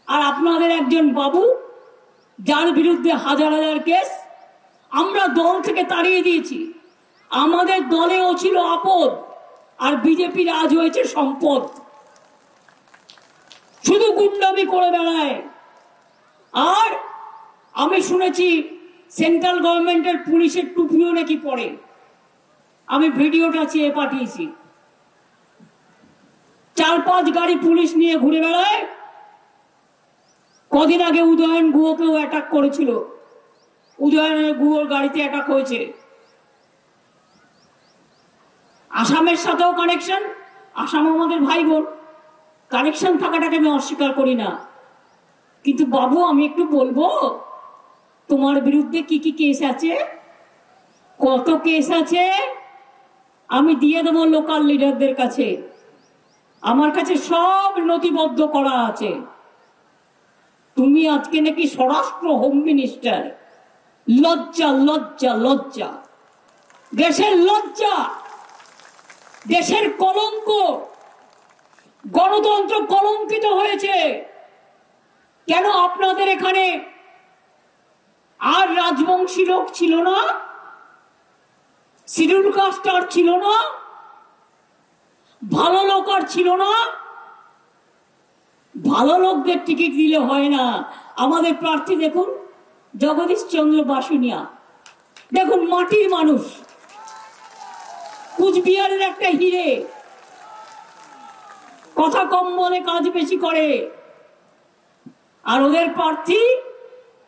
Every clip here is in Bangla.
আর আপনাদের একজন বাবু যার বিরুদ্ধে হাজার হাজার কেস, আমরা দল থেকে তাড়িয়ে দিয়েছি। আমাদের দলেও ছিল আপদ, আর বিজেপির আজ হয়েছে সম্পদ। শুধু গুন্ডামি করে বেড়ায়। আর আমি শুনেছি সেন্ট্রাল গভর্নমেন্টের পুলিশের টুপিও নাকি পরে। আমি ভিডিওটা চেয়ে পাঠিয়েছি। 4-5 গাড়ি পুলিশ নিয়ে ঘুরে বেড়ায়। কদিন আগে উদয়ন গুহকেও অ্যাটাক করেছিল। উদয়নের গুহর গাড়িতে অ্যাটাক হয়েছে। আসামের সাথেও কানেকশন। আসাম আমাদের ভাই বোন, কানেকশন থাকাটাকে আমি অস্বীকার করি না। কিন্তু বাবু, আমি একটু বলবো, তোমার বিরুদ্ধে কি কি কেস আছে, কত কেস আছে আমি দিয়ে দেবো লোকাল লিডারদের কাছে। আমার কাছে সব নথিবদ্ধ করা আছে। তুমি আজকে নাকি স্বরাষ্ট্র হোম মিনিস্টার। লজ্জা লজ্জা লজ্জা, দেশের লজ্জা, দেশের কলঙ্ক। গণতন্ত্র কলঙ্কিত হয়েছে। কেন আপনাদের এখানে আর রাজবংশী লোক ছিল না? শিডিউল কাস্ট আর ছিল না? ভালো লোক আর ছিল না? ভালো লোকদের টিকিট দিলে হয় না। আমাদের প্রার্থী দেখুন, জগদীশ চন্দ্র বাসুনিয়া, দেখুন মাটির মানুষ, কুচবিহারের একটা হিরে, কথা কম বলে কাজ বেশি করে। আর ওদের প্রার্থী,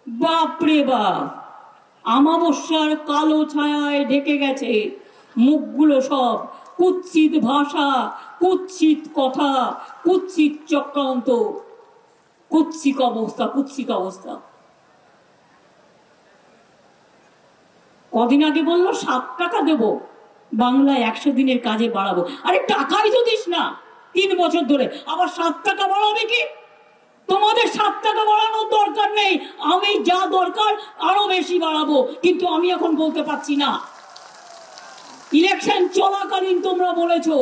বাপরে বাপ, আমাবস্যার কালো ছায়ায় ঢেকে গেছে মুখগুলো সব। কুৎসিত ভাষা, কুৎসিত কথা, কুৎসিত চক্রান্ত, কুৎসিত অবস্থা, কুৎসিত অবস্থা। কদিন আগে বললো 7 টাকা দেব বাংলায়, 100 দিনের কাজে বাড়াবো। আরে টাকাই তো দিস না 3 বছর ধরে, আবার 7 টাকা বাড়াবে কি? তোমাদের 7 টাকা বাড়ানোর দরকার নেই। আমি যা দরকার আরো বেশি বাড়াবো, কিন্তু আমি এখন বলতে পারছি না। ইলেকশন চলাকালীন তোমরা বলেছো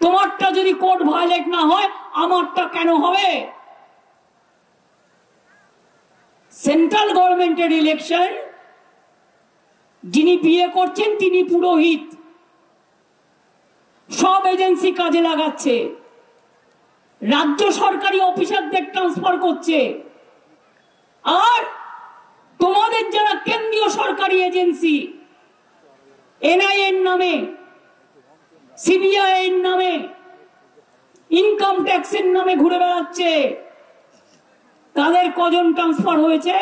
তোমারটা যদি কোড ভায়োলেট না হয় আমারটা কেন হবে? সেন্ট্রাল গভর্নমেন্টের ইলেকশন, যিনি বিয়ে করছেন তিনি পুরোহিত। সব এজেন্সি কাজে লাগাচ্ছে, রাজ্য সরকারি অফিসারদের ট্রান্সফার করছে। আর তোমাদের যারা কেন্দ্রীয় সরকারি এজেন্সি, এনআইএর নামে, সিবিআই এর নামে, ইনকাম ট্যাক্সের নামে ঘুরে বেড়াচ্ছে, তাদের কজন ট্রান্সফার হয়েছে?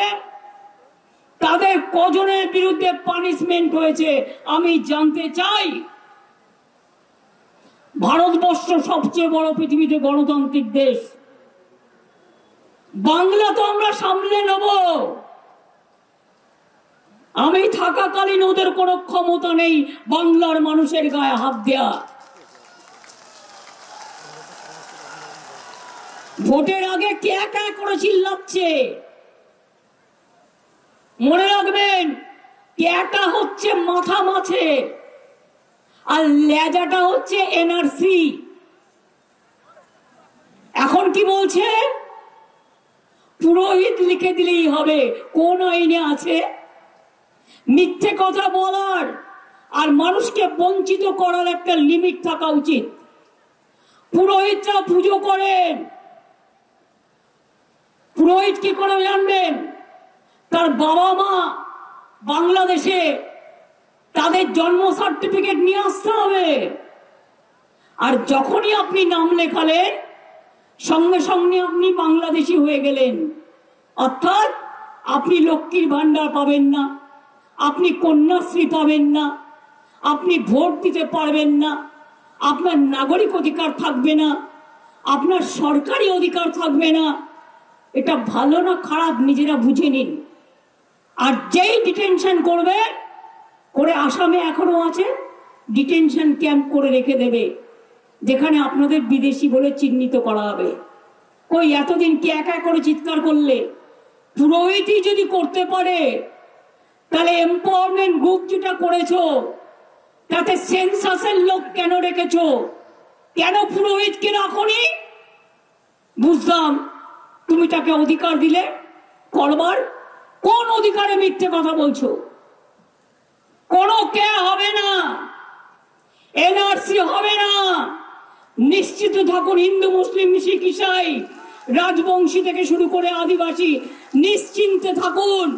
তাদের কজনের বিরুদ্ধে পানিশমেন্ট হয়েছে আমি জানতে চাই। ভারতবর্ষ সবচেয়ে বড় পৃথিবীতে গণতান্ত্রিক দেশ। বাংলা তো আমরা সামলে নেব। আমি থাকাকালীন ওদের কোনো ক্ষমতা নেই বাংলার মানুষের গায়ে হাত দেয়া। ভোটের আগে কে কে করে চিল্লাচ্ছে, মনে রাখবেন, ক্যাটা হচ্ছে মাথা মাছে আর লেজাটা হচ্ছে এনআরসি। এখন কি বলছে? পুরোহিত লিখে দিলেই হবে। কোন আইনে আছে? মিথ্যে কথা বলার আর মানুষকে বঞ্চিত করার একটা লিমিট থাকা উচিত। পুরোহিতরা পুজো করেন। পুরোহিত কি করে জানবেন? তার বাবা মা বাংলাদেশে, তাদের জন্ম সার্টিফিকেট নিয়ে আসতে হবে। আর যখনই আপনি নাম লেখালেন সঙ্গে সঙ্গে আপনি বাংলাদেশি হয়ে গেলেন। অর্থাৎ আপনি লক্ষ্মীর ভান্ডার পাবেন না, আপনি কন্যাশ্রী পাবেন না, আপনি ভোট দিতে পারবেন না, আপনার নাগরিক অধিকার থাকবে না, আপনার সরকারি অধিকার থাকবে না। এটা ভালো না খারাপ নিজেরা বুঝে নিন। আর যেই ডিটেনশন করবে, করে আসামে এখনো আছে, ডিটেনশন ক্যাম্প করে রেখে দেবে, যেখানে আপনাদের বিদেশি বলে চিহ্নিত করা হবে। কই এতদিন কি একা করে চিৎকার করলে? পুরোহিতই যদি করতে পারে, তাহলে এম্পাওয়ারমেন্ট গ্রুপ যেটা করেছো তাতে সেন্সাসের লোক কেন রেখেছো? কেন পুরোহিতকে রাখোনি? বুঝলাম তুমি তাকে অধিকার দিলে করবার। কোন অধিকারে মিথ্যে কথা বলছো? কোনো কে হবে না, এনআরসি হবে না। নিশ্চিত থাকুন, হিন্দু মুসলিম শিখ ইসাই রাজবংশী থেকে শুরু করে আদিবাসী নিশ্চিন্তে থাকুন।